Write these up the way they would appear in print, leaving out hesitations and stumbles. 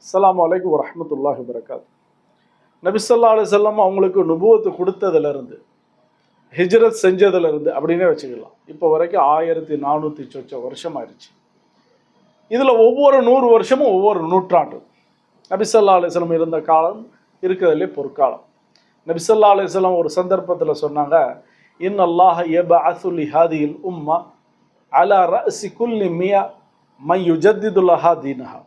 அஸ்ஸலாமு அலைக்கும் வரஹ்மத்துல்லாஹி வபரகாத்துஹு. நபி ஸல்லல்லாஹு அலைஹி வஸல்லம் அவங்களுக்கு நுபுவத்து கொடுத்ததுலேருந்து ஹிஜ்ரத் செஞ்சதுலேருந்து அப்படின்னே வச்சுக்கலாம். இப்போ வரைக்கும் 1400 சொச்ச வருஷம் ஆயிடுச்சு. இதில் ஒவ்வொரு 100 வருஷமும் ஒவ்வொரு நூற்றாண்டு. நபி ஸல்லல்லாஹு அலைஹி வஸல்லம் இருந்த காலம் இருக்கிறதுலே பொற்காலம். நபி ஸல்லல்லாஹு அலைஹி வஸல்லம் ஒரு சந்தர்ப்பத்தில் சொன்னாங்க, இன்னல்லாஹ யபஅஸு லிஹாதில் உம்ம அலா ரஅஸி குல்லி மியா மன் யுஜத்திது லஹா தீனஹா.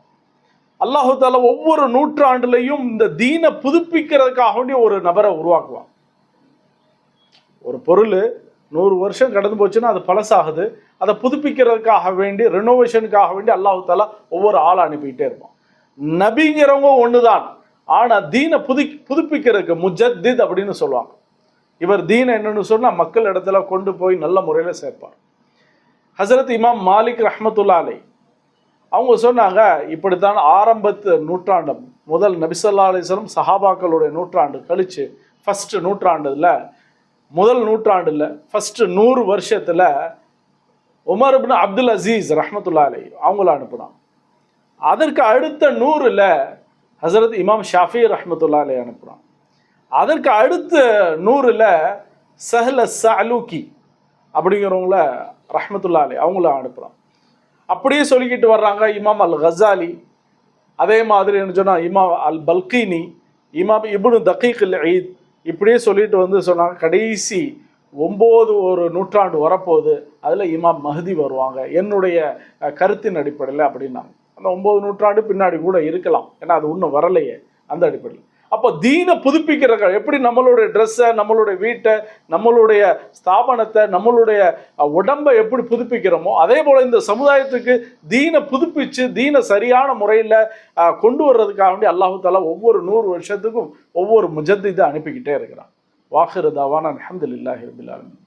அல்லாஹு தாலா ஒவ்வொரு நூற்றாண்டுலையும் இந்த தீனை புதுப்பிக்கிறதுக்காக வேண்டிய ஒரு நபரை உருவாக்குவான். ஒரு பொருள் 100 வருஷம் கடந்து போச்சுன்னா அது பழசாகுது. அதை புதுப்பிக்கிறதுக்காக வேண்டி ரெனோவேஷனுக்காக வேண்டி அல்லாஹு தாலா ஒவ்வொரு ஆளை அனுப்பிக்கிட்டே இருப்பான். நபிங்கிறவங்க ஒன்று தான், ஆனால் தீனை புதுப்பிக்கிறதுக்கு முஜத்தித் அப்படின்னு சொல்லுவாங்க. இவர் தீனை என்னன்னு சொன்னால் மக்கள் இடத்துல கொண்டு போய் நல்ல முறையில் சேர்ப்பார். ஹசரத் இமாம் மாலிக் ரஹ்மத்துல்லாஹி அலைஹி அவங்க சொன்னாங்க, இப்படித்தான் ஆரம்பத்து நூற்றாண்டு முதல் நபி ஸல்லல்லாஹு அலைஹி வஸல்லம் சஹாபாக்களுடைய நூற்றாண்டு கழிச்சு ஃபர்ஸ்ட் நூற்றாண்டுல முதல் நூற்றாண்டுல ஃபர்ஸ்ட் 100 வருஷத்துல உமர் இப்னு அப்துல் அசீஸ் ரஹ்மத்துல்லாஹி அலைஹி அவங்கள அனுப்புனாங்க. அதற்கு அடுத்த 100ல் ஹசரத் இமாம் ஷாஃபி ரஹ்மத்துல்லாஹி அலைஹி அனுப்புனாங்க. அதற்கு அடுத்த 100ல் சஹல் ஸஅலூகி அப்படிங்கிறவங்கள ரஹ்மத்துல்லாஹி அலைஹி அவங்கள அனுப்புகிறாங்க. அப்படியே சொல்லிக்கிட்டு வர்றாங்க. இமாம் அல் கசாலி, அதே மாதிரி என்ன சொன்னால் இமாம் அல் பல்கினி, இமாம் இப்னு தகீக் அல் ஈத், இப்படியே சொல்லிட்டு வந்து சொன்னாங்க, கடைசி 9 ஒரு நூற்றாண்டு வரப்போகுது, அதில் இமாம் மஹதி வருவாங்க என்னுடைய கருத்தின் அடிப்படையில் அப்படின்னாங்க. அந்த 9 நூற்றாண்டு பின்னாடி கூட இருக்கலாம், ஏன்னா அது இன்னும் வரலையே அந்த அடிப்படையில். அப்போ தீனை புதுப்பிக்கிற எப்படி நம்மளுடைய ட்ரெஸ்ஸை, நம்மளுடைய வீட்டை, நம்மளுடைய ஸ்தாபனத்தை, நம்மளுடைய உடம்பை எப்படி புதுப்பிக்கிறோமோ அதே போல் இந்த சமுதாயத்துக்கு தீனை புதுப்பிச்சு தீனை சரியான முறையில் கொண்டு வர்றதுக்காக வேண்டி அல்லாஹு தாலா ஒவ்வொரு 100 வருஷத்துக்கும் ஒவ்வொரு முஜத்திதை அனுப்பிக்கிட்டே இருக்கிறான். வாஹிரு தாவானா அல்ஹம்துலில்லாஹி ரப்பில் ஆலமீன்.